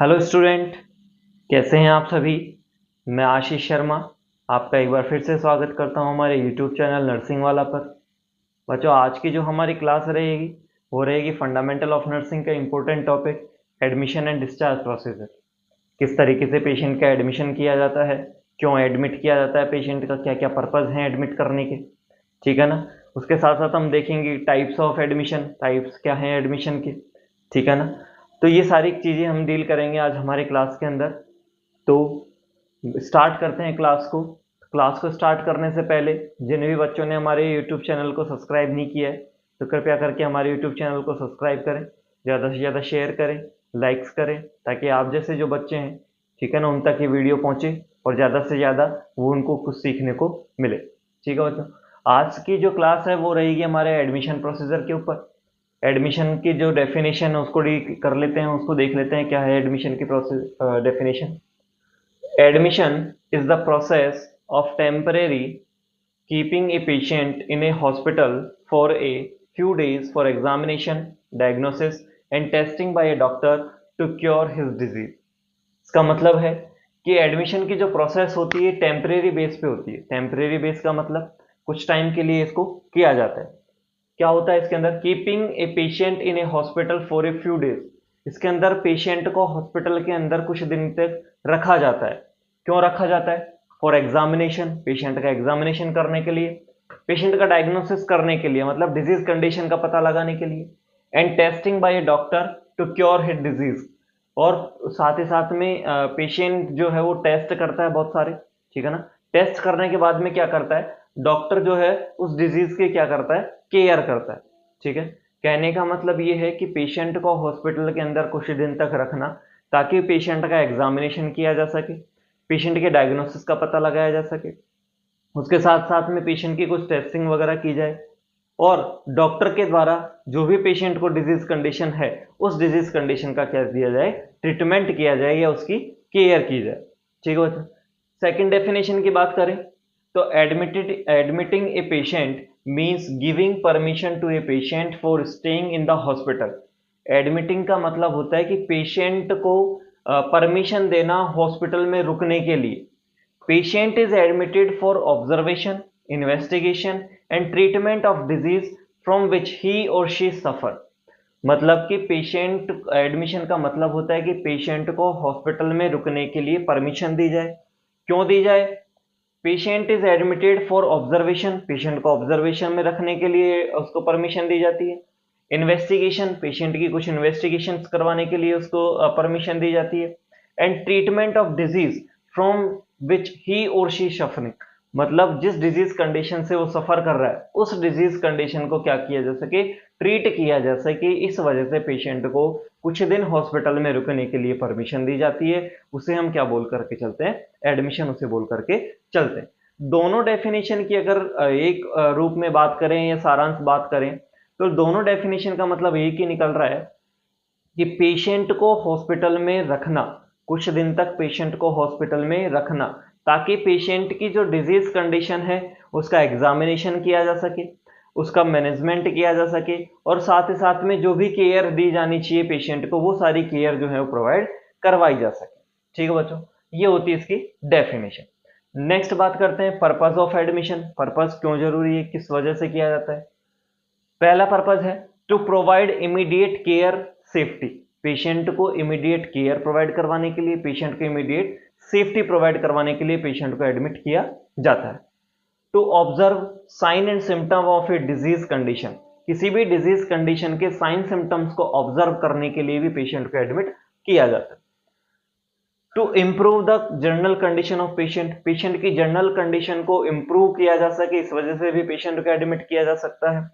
Hello student, कैसे हैं आप सभी। मैं आशीष शर्मा आपका एक बार फिर से स्वागत करता हूं हमारे यूट्यूब चैनल नर्सिंग वाला पर। बच्चों, आज की जो हमारी क्लास रहेगी वो रहेगी फंडामेंटल ऑफ नर्सिंग का important topic admission and discharge procedure. किस तरीके से पेशेंट का एडमिशन किया जाता है, क्यों एडमिट किया जाता है पेशेंट का, क्या क्या पर्पज़ हैं एडमिट करने के, ठीक है ना। उसके साथ साथ हम देखेंगे टाइप्स ऑफ एडमिशन, टाइप्स क्या हैं एडमिशन के, ठीक है ना। तो ये सारी चीज़ें हम डील करेंगे आज हमारे क्लास के अंदर। तो स्टार्ट करते हैं क्लास को। क्लास को स्टार्ट करने से पहले जिन भी बच्चों ने हमारे यूट्यूब चैनल को सब्सक्राइब नहीं किया है तो कृपया करके हमारे यूट्यूब चैनल को सब्सक्राइब करें, ज़्यादा से ज़्यादा शेयर करें, लाइक्स करें, ताकि आप जैसे जो बच्चे हैं, ठीक है ना, उन तक ये वीडियो पहुंचे और ज़्यादा से ज़्यादा वो उनको कुछ सीखने को मिले। ठीक है बच्चों, आज की जो क्लास है वो रहेगी हमारे एडमिशन प्रोसीजर के ऊपर। एडमिशन की जो डेफिनेशन है उसको कर लेते हैं, उसको देख लेते हैं क्या है एडमिशन की process definition. Admission is the process of temporary keeping a patient in a hospital for a few days for examination, diagnosis and testing by a doctor to cure his disease। इसका मतलब है कि admission की जो process होती है temporary base पे होती है। टेम्परेरी बेस का मतलब कुछ टाइम के लिए इसको किया जाता है। क्या होता है इसके अंदर, keeping a patient in A hospital for a few days. इसके अंदर पेशेंट को हॉस्पिटल के अंदर कुछ दिन तक रखा जाता है। क्यों रखा जाता है? फॉर एग्जामिनेशन, पेशेंट का एग्जामिनेशन करने के लिए, पेशेंट का डायग्नोसिस करने के लिए, मतलब डिजीज कंडीशन का पता लगाने के लिए, and testing by a doctor to cure his disease. और साथ ही साथ में पेशेंट जो है वो टेस्ट करता है बहुत सारे, ठीक है ना। टेस्ट करने के बाद में क्या करता है, डॉक्टर जो है उस डिजीज के क्या करता है, केयर करता है। ठीक है, कहने का मतलब ये है कि पेशेंट को हॉस्पिटल के अंदर कुछ दिन तक रखना ताकि पेशेंट का एग्जामिनेशन किया जा सके, पेशेंट के डायग्नोसिस का पता लगाया जा सके, उसके साथ साथ में पेशेंट की कुछ टेस्टिंग वगैरह की जाए और डॉक्टर के द्वारा जो भी पेशेंट को डिजीज कंडीशन है उस डिजीज कंडीशन का क्या दिया जाए, ट्रीटमेंट किया जाए या उसकी केयर की जाए। ठीक है बच्चों, सेकंड डेफिनेशन की बात करें तो admitting a patient means giving permission to a patient for staying in the hospital. Admitting का मतलब होता है कि पेशेंट को परमिशन देना हॉस्पिटल में रुकने के लिए। Patient is admitted for observation, investigation and treatment of disease from which he or she सफर। मतलब कि पेशेंट एडमिशन का मतलब होता है कि पेशेंट को हॉस्पिटल में रुकने के लिए परमिशन दी जाए। क्यों दी जाए? Patient is admitted for observation, patient को ऑब्जर्वेशन में रखने के लिए उसको परमिशन दी जाती है। इन्वेस्टिगेशन, पेशेंट की कुछ इन्वेस्टिगेशन करवाने के लिए उसको परमिशन दी जाती है। And treatment of disease from which he or she suffering, मतलब जिस डिजीज कंडीशन से वो सफर कर रहा है उस डिजीज कंडीशन को क्या किया जा सके, ट्रीट किया जा सके। इस वजह से पेशेंट को कुछ दिन हॉस्पिटल में रुकने के लिए परमिशन दी जाती है। उसे हम क्या बोल करके चलते हैं, एडमिशन उसे बोल करके चलते हैं। दोनों डेफिनेशन की अगर एक रूप में बात करें या सारांश बात करें तो दोनों डेफिनेशन का मतलब एक ही निकल रहा है कि पेशेंट को हॉस्पिटल में रखना, कुछ दिन तक पेशेंट को हॉस्पिटल में रखना ताकि पेशेंट की जो डिजीज कंडीशन है उसका एग्जामिनेशन किया जा सके, उसका मैनेजमेंट किया जा सके और साथ ही साथ में जो भी केयर दी जानी चाहिए पेशेंट को वो सारी केयर जो है वो प्रोवाइड करवाई जा सके। ठीक है बच्चों, ये होती है इसकी डेफिनेशन। नेक्स्ट बात करते हैं पर्पस ऑफ एडमिशन। पर्पस क्यों जरूरी है, किस वजह से किया जाता है। पहला पर्पज है to provide immediate care safety. Patient को इमीडिएट केयर प्रोवाइड करवाने के लिए, पेशेंट को इमीडिएट सेफ्टी प्रोवाइड करवाने के लिए पेशेंट को एडमिट किया जाता है। To observe sign and symptom of a disease condition, किसी भी डिजीज कंडीशन के साइन सिम्टम्स को ऑब्जर्व करने के लिए भी पेशेंट को एडमिट किया जाता है। To improve the general condition of patient, patient की जनरल कंडीशन को इंप्रूव किया जा सके, इस वजह से भी पेशेंट को एडमिट किया जा सकता है।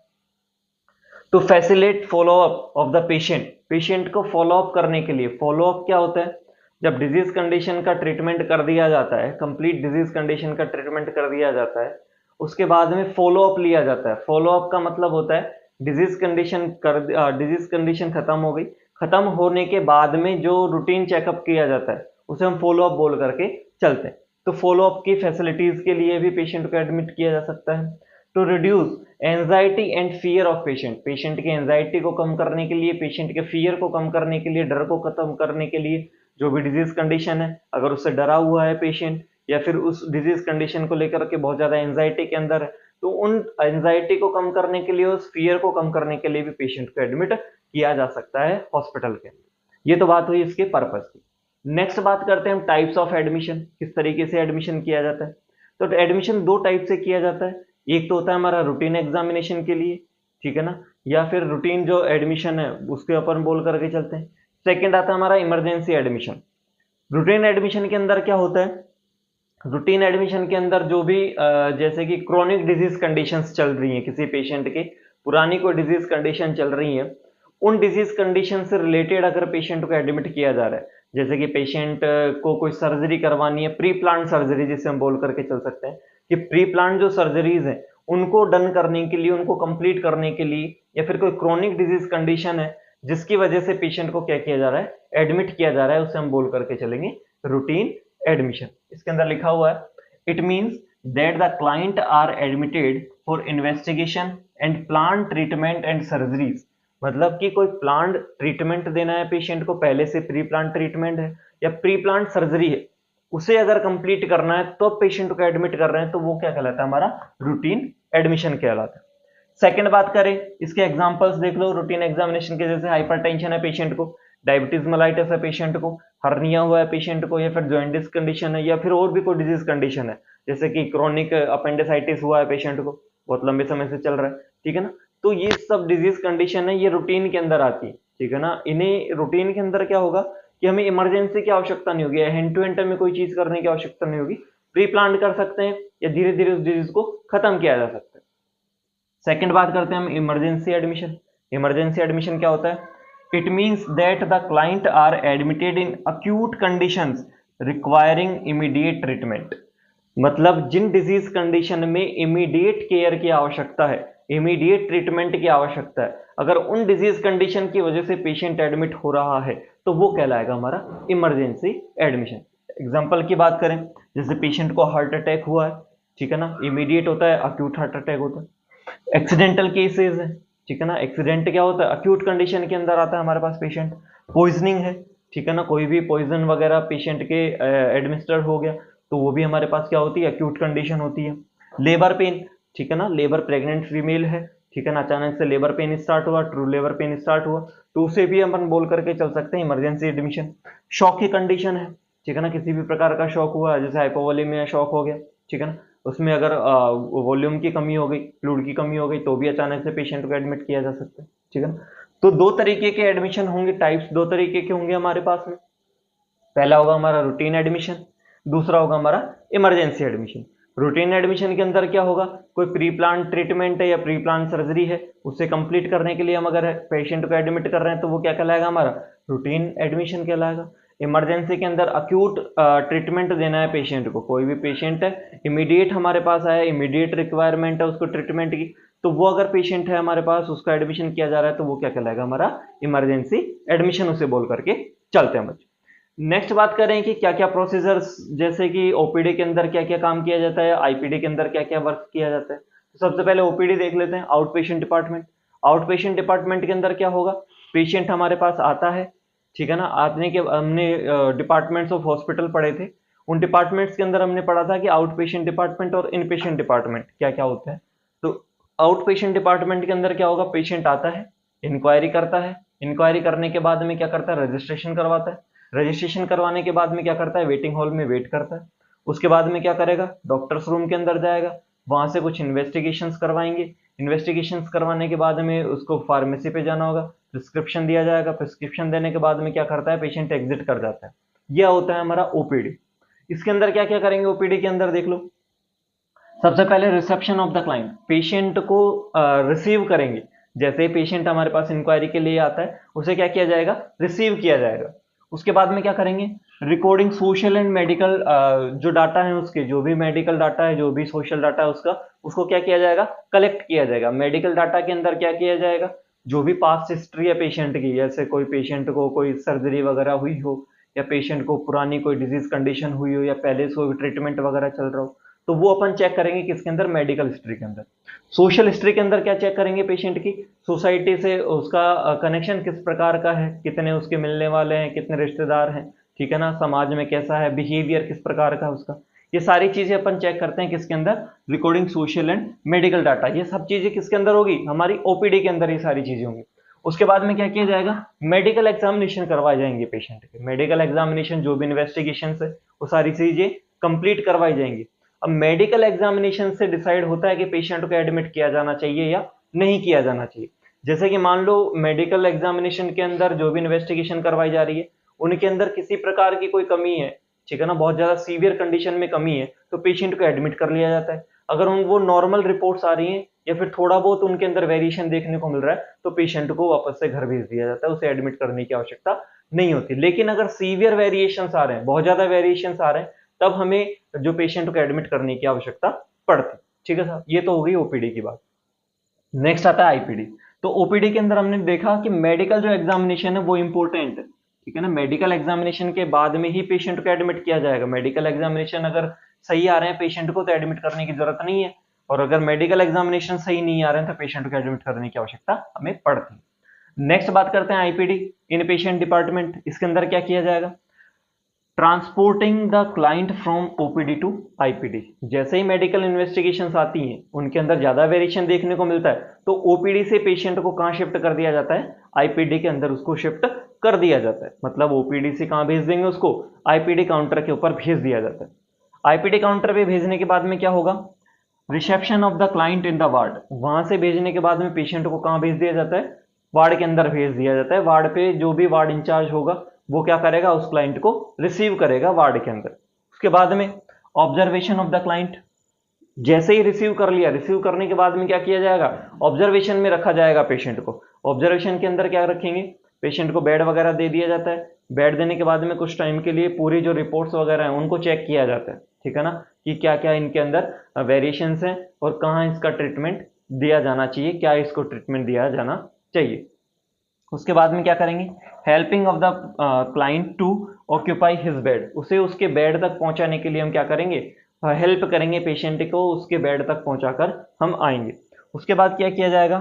To facilitate follow up of the patient, patient को फॉलोअप करने के लिए। फॉलोअप क्या होता है, जब डिजीज कंडीशन का ट्रीटमेंट कर दिया जाता है, कंप्लीट डिजीज कंडीशन का ट्रीटमेंट कर दिया जाता है, उसके बाद में फॉलोअप लिया जाता है। फॉलोअप का मतलब होता है डिजीज कंडीशन खत्म हो गई, खत्म होने के बाद में जो रूटीन चेकअप किया जाता है उसे हम फॉलोअप बोल करके चलते हैं। तो फॉलोअप की फैसिलिटीज के लिए भी पेशेंट को एडमिट किया जा सकता है। To reduce anxiety and fear of patient, patient की एंजाइटी को कम करने के लिए, पेशेंट के फियर को कम करने के लिए, डर को खत्म करने के लिए जो भी डिजीज कंडीशन है, अगर उससे डरा हुआ है पेशेंट या फिर उस डिजीज कंडीशन को लेकर के बहुत ज्यादा एंजाइटी के अंदर है, तो उन एंजाइटी को कम करने के लिए, उस फियर को कम करने के लिए भी पेशेंट को एडमिट किया जा सकता है हॉस्पिटल के। ये तो बात हुई इसके पर्पस की। नेक्स्ट बात करते हैं हम टाइप्स ऑफ एडमिशन, किस तरीके से एडमिशन किया जाता है। तो एडमिशन दो टाइप से किया जाता है, एक तो होता है हमारा रूटीन एग्जामिनेशन के लिए, ठीक है ना, या फिर रूटीन जो एडमिशन है उसके अपन बोल करके चलते हैं। सेकंड आता है हमारा इमरजेंसी एडमिशन। रूटीन एडमिशन के अंदर क्या होता है, रूटीन एडमिशन के अंदर जो भी जैसे कि क्रोनिक डिजीज कंडीशंस चल रही हैं किसी पेशेंट के, पुरानी कोई डिजीज कंडीशन चल रही है, उन डिजीज कंडीशन से रिलेटेड अगर पेशेंट को एडमिट किया जा रहा है, जैसे कि पेशेंट को कोई सर्जरी करवानी है, प्री प्लान सर्जरी जिसे हम बोल करके चल सकते हैं, कि प्री प्लान जो सर्जरीज हैं उनको डन करने के लिए, उनको कंप्लीट करने के लिए, या फिर कोई क्रोनिक डिजीज कंडीशन है जिसकी वजह से पेशेंट को क्या किया जा रहा है, एडमिट किया जा रहा है, उसे हम बोल करके चलेंगे रूटीन एडमिशन। इसके अंदर लिखा हुआ है, it means that the client are admitted for investigation and plan treatment and surgeries. मतलब कि कोई प्लान ट्रीटमेंट देना है पेशेंट को, पहले से प्री प्लान ट्रीटमेंट है या प्री प्लान सर्जरी है, उसे अगर कंप्लीट करना है तो पेशेंट को एडमिट कर रहे हैं, तो वो क्या कहलाता है, हमारा रूटीन एडमिशन कहलाता है। सेकंड बात करें, इसके एग्जांपल्स देख लो रूटीन एग्जामिनेशन के, जैसे हाइपरटेंशन है पेशेंट को, डायबिटीज मेलाइटिस है पेशेंट को, हर्निया हुआ है पेशेंट को, या फिर जॉइंटिस कंडीशन है, या फिर और भी कोई डिजीज कंडीशन है, जैसे कि क्रोनिक अपेंडिसाइटिस हुआ है पेशेंट को, बहुत लंबे समय से चल रहा है, ठीक है ना। तो ये सब डिजीज कंडीशन है, ये रूटीन के अंदर आती है, ठीक है ना। इन्हें रूटीन के अंदर क्या होगा कि हमें इमरजेंसी की आवश्यकता नहीं होगी, हैंड टू हैंड में कोई चीज करने की आवश्यकता नहीं होगी, प्री प्लान कर सकते हैं या धीरे धीरे उस डिजीज को खत्म किया जा सकता है। सेकंड बात करते हैं हम इमरजेंसी एडमिशन। इमरजेंसी एडमिशन क्या होता है, it means that the client are admitted in acute conditions requiring immediate treatment. मतलब जिन डिजीज कंडीशन में इमीडिएट केयर की आवश्यकता है, इमीडिएट ट्रीटमेंट की आवश्यकता है, अगर उन डिजीज कंडीशन की वजह से पेशेंट एडमिट हो रहा है तो वो कहलाएगा हमारा इमरजेंसी एडमिशन। एग्जांपल की बात करें, जैसे पेशेंट को हार्ट अटैक हुआ है, ठीक है ना, इमीडिएट होता है, अक्यूट हार्ट अटैक होता है। एक्सीडेंटल केसेस है, ठीक है ना, एक्सीडेंट क्या होता है, अक्यूट कंडीशन के अंदर आता है हमारे पास पेशेंट। पॉइजनिंग है, ठीक है ना, कोई भी पॉइजन वगैरह पेशेंट के एडमिनिस्टर हो गया तो वो भी हमारे पास क्या होती है, अक्यूट कंडीशन होती है। लेबर पेन, ठीक है ना, लेबर प्रेग्नेंट फीमेल है, ठीक है ना, अचानक से लेबर पेन स्टार्ट हुआ, ट्रू लेबर पेन स्टार्ट हुआ, तो उसे भी अपन बोल करके चल सकते हैं इमरजेंसी एडमिशन। शॉक की कंडीशन है, ठीक है ना, किसी भी प्रकार का शॉक हुआ, जैसे हाइपोवोलेमिया शॉक हो गया, ठीक है ना, उसमें अगर वॉल्यूम की कमी हो गई, फ्लूइड की कमी हो गई, तो भी अचानक से पेशेंट को एडमिट किया जा सकता है, ठीक है ना। तो दो तरीके के एडमिशन होंगे, टाइप्स दो तरीके के होंगे हमारे पास में। पहला होगा हमारा रूटीन एडमिशन, दूसरा होगा हमारा इमरजेंसी एडमिशन। रूटीन एडमिशन के अंदर क्या होगा, कोई प्री प्लान ट्रीटमेंट है या प्री प्लान सर्जरी है, उसे कंप्लीट करने के लिए हम अगर पेशेंट को एडमिट कर रहे हैं तो वो क्या कहलाएगा, हमारा रूटीन एडमिशन कहलाएगा। इमरजेंसी के अंदर अक्यूट ट्रीटमेंट देना है पेशेंट को, कोई भी पेशेंट है इमीडिएट हमारे पास आया, इमीडिएट रिक्वायरमेंट है उसको ट्रीटमेंट की, तो वो अगर पेशेंट है हमारे पास, उसका एडमिशन किया जा रहा है, तो वो क्या कहलाएगा, हमारा इमरजेंसी एडमिशन उसे बोल करके चलते हैं बच्चों। नेक्स्ट बात करें कि क्या क्या प्रोसीजर्स, जैसे कि ओपीडी के अंदर क्या क्या काम किया जाता है, आईपीडी के अंदर क्या क्या वर्क किया जाता है। तो सबसे पहले ओपीडी देख लेते हैं, out patient department. Out patient department के अंदर क्या होगा, पेशेंट हमारे पास आता है, ठीक है ना, आने के हमने डिपार्टमेंट्स ऑफ हॉस्पिटल पढ़े थे, उन डिपार्टमेंट्स के अंदर हमने पढ़ा था कि आउट पेशेंट डिपार्टमेंट और इन पेशेंट डिपार्टमेंट क्या क्या होता है। तो आउट पेशेंट डिपार्टमेंट के अंदर क्या होगा, पेशेंट आता है, इंक्वायरी करता है, इंक्वायरी करने के बाद में क्या करता है, रजिस्ट्रेशन करवाता है, रजिस्ट्रेशन करवाने के बाद में क्या करता है, वेटिंग हॉल में वेट करता है, उसके बाद में क्या करेगा, डॉक्टर्स रूम के अंदर जाएगा, वहां से कुछ इन्वेस्टिगेशंस करवाएंगे, इन्वेस्टिगेशंस करवाने के बाद में उसको फार्मेसी पे जाना होगा, प्रिस्क्रिप्शन दिया जाएगा, प्रिस्क्रिप्शन देने के बाद में क्या करता है, पेशेंट एग्जिट कर जाता है। यह होता है हमारा ओपीडी। इसके अंदर क्या क्या करेंगे ओपीडी के अंदर, देख लो। सबसे पहले reception of the client, patient को रिसीव करेंगे। जैसे पेशेंट हमारे पास इंक्वायरी के लिए आता है, उसे क्या किया जाएगा, रिसीव किया जाएगा। उसके बाद में क्या करेंगे, रिकॉर्डिंग सोशल एंड मेडिकल, जो डाटा है उसके, जो भी मेडिकल डाटा है, जो भी सोशल डाटा है उसका, उसको क्या किया जाएगा, कलेक्ट किया जाएगा। मेडिकल डाटा के अंदर क्या किया जाएगा, जो भी पास्ट हिस्ट्री है पेशेंट की, जैसे कोई पेशेंट को कोई सर्जरी वगैरह हुई हो, या पेशेंट को पुरानी कोई डिजीज कंडीशन हुई हो, या पहले से कोई ट्रीटमेंट वगैरह चल रहा हो, तो वो अपन चेक करेंगे किसके अंदर, मेडिकल हिस्ट्री के अंदर। सोशल हिस्ट्री के अंदर क्या चेक करेंगे, पेशेंट की सोसाइटी से उसका कनेक्शन किस प्रकार का है, कितने उसके मिलने वाले हैं, कितने रिश्तेदार हैं, ठीक है ना, समाज में कैसा है, बिहेवियर किस प्रकार का है उसका, ये सारी चीजें अपन चेक करते हैं किसके अंदर, recording social and medical data. ये सब चीजें किसके अंदर होगी, हमारी ओपीडी के अंदर ये सारी चीजें होंगी। उसके बाद में क्या किया जाएगा, मेडिकल एग्जामिनेशन करवाए जाएंगे पेशेंट के। मेडिकल एग्जामिनेशन जो भी इन्वेस्टिगेशन है वो सारी चीजें कंप्लीट करवाई जाएंगी। अब मेडिकल एग्जामिनेशन से डिसाइड होता है कि पेशेंट को एडमिट किया जाना चाहिए या नहीं किया जाना चाहिए। जैसे कि मान लो मेडिकल एग्जामिनेशन के अंदर जो भी इन्वेस्टिगेशन करवाई जा रही है उनके अंदर किसी प्रकार की कोई कमी है, ठीक है ना, बहुत ज्यादा सीवियर कंडीशन में कमी है, तो पेशेंट को एडमिट कर लिया जाता है। अगर उन वो नॉर्मल रिपोर्ट्स आ रही हैं या फिर थोड़ा बहुत उनके अंदर वेरिएशन देखने को मिल रहा है तो पेशेंट को वापस से घर भेज दिया जाता है, उसे एडमिट करने की आवश्यकता नहीं होती। लेकिन अगर सीवियर वेरिएशंस आ रहे हैं, बहुत ज्यादा वेरिएशंस आ रहे हैं, तब हमें जो पेशेंट को एडमिट करने की आवश्यकता पड़ती। ठीक है साहब, ये तो हो गई ओपीडी की बात। नेक्स्ट आता है आईपीडी। तो ओपीडी के अंदर हमने देखा कि मेडिकल जो एग्जामिनेशन है वो इंपॉर्टेंट है, ठीक है ना, मेडिकल एग्जामिनेशन के बाद में ही पेशेंट को एडमिट किया जाएगा। मेडिकल एग्जामिनेशन अगर सही आ रहे हैं पेशेंट को तो एडमिट करने की जरूरत नहीं है, और अगर मेडिकल एग्जामिनेशन सही नहीं आ रहे हैं तो पेशेंट को एडमिट करने की आवश्यकता हमें पड़ती है। नेक्स्ट बात करते हैं आईपीडी, इन पेशेंट डिपार्टमेंट। इसके अंदर क्या किया जाएगा, transporting the client from OPD to IPD. जैसे ही मेडिकल इन्वेस्टिगेशंस आती हैं उनके अंदर ज्यादा वेरिएशन देखने को मिलता है तो ओपीडी से पेशेंट को कहां शिफ्ट कर दिया जाता है, आईपीडी के अंदर उसको शिफ्ट कर दिया जाता है। मतलब ओपीडी से कहां भेज देंगे उसको, आईपीडी काउंटर के ऊपर भेज दिया जाता है। आईपीडी काउंटर पे भेजने के बाद में क्या होगा, reception of the client in the ward. वहां से भेजने के बाद में पेशेंट को कहां भेज दिया जाता है, वार्ड के अंदर भेज दिया जाता है। वार्ड पे जो भी वार्ड इंचार्ज होगा वो क्या करेगा, उस क्लाइंट को रिसीव करेगा वार्ड के अंदर। उसके बाद में ऑब्जर्वेशन ऑफ द क्लाइंट। जैसे ही रिसीव कर लिया, रिसीव करने के बाद में क्या किया जाएगा, ऑब्जर्वेशन में रखा जाएगा पेशेंट को। ऑब्जर्वेशन के अंदर क्या रखेंगे, पेशेंट को बेड वगैरह दे दिया जाता है। बेड देने के बाद में कुछ टाइम के लिए पूरी जो रिपोर्ट्स वगैरह हैं उनको चेक किया जाता है, ठीक है ना, कि क्या क्या इनके अंदर वेरिएशंस हैं और कहाँ इसका ट्रीटमेंट दिया जाना चाहिए, क्या इसको ट्रीटमेंट दिया जाना चाहिए। उसके बाद में क्या करेंगे, helping of the client to occupy his bed. उसे उसके बेड तक पहुंचाने के लिए हम क्या करेंगे, हेल्प करेंगे पेशेंट को, उसके बेड तक पहुंचाकर हम आएंगे। उसके बाद क्या किया जाएगा,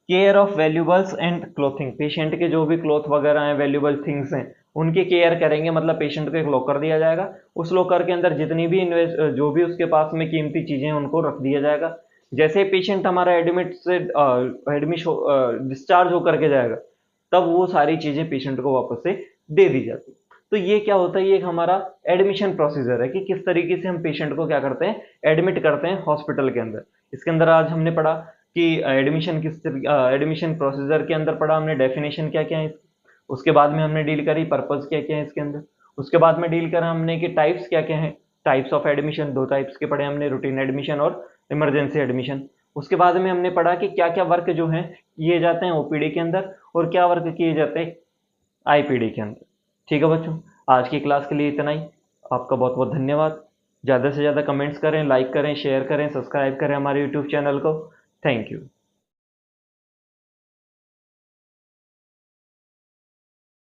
care of valuables and clothing. Patient के जो भी क्लॉथ वगैरह हैं, वैल्यूबल थिंग्स हैं, उनकी केयर करेंगे। मतलब पेशेंट को एक लॉकर दिया जाएगा, उस लॉकर के अंदर जितनी भी जो भी उसके पास में कीमती चीजें हैं उनको रख दिया जाएगा। जैसे पेशेंट हमारा एडमिट से डिस्चार्ज होकर के जाएगा तब वो सारी चीजें पेशेंट को वापस से दे दी जाती। तो ये क्या होता है, ये एक हमारा एडमिशन प्रोसीजर है कि किस तरीके से हम पेशेंट को क्या करते हैं, एडमिट करते हैं हॉस्पिटल के अंदर। इसके अंदर आज हमने पढ़ा कि एडमिशन प्रोसीजर के अंदर पढ़ा हमने डेफिनेशन क्या क्या है इसकी। उसके बाद में हमने डील करी पर्पज क्या क्या है इसके अंदर। उसके बाद में डील करा हमने कि टाइप्स क्या क्या है, टाइप्स ऑफ एडमिशन, दो टाइप्स के पढ़े हमने, रूटीन एडमिशन और इमरजेंसी एडमिशन। उसके बाद में हमने पढ़ा कि क्या क्या वर्क जो है किए जाते हैं ओपीडी के अंदर और क्या वर्क किए जाते हैं आईपीडी के अंदर। ठीक है बच्चों, आज की क्लास के लिए इतना ही। आपका बहुत बहुत धन्यवाद। ज़्यादा से ज़्यादा कमेंट्स करें, लाइक करें, शेयर करें, सब्सक्राइब करें हमारे यूट्यूब चैनल को। Thank you.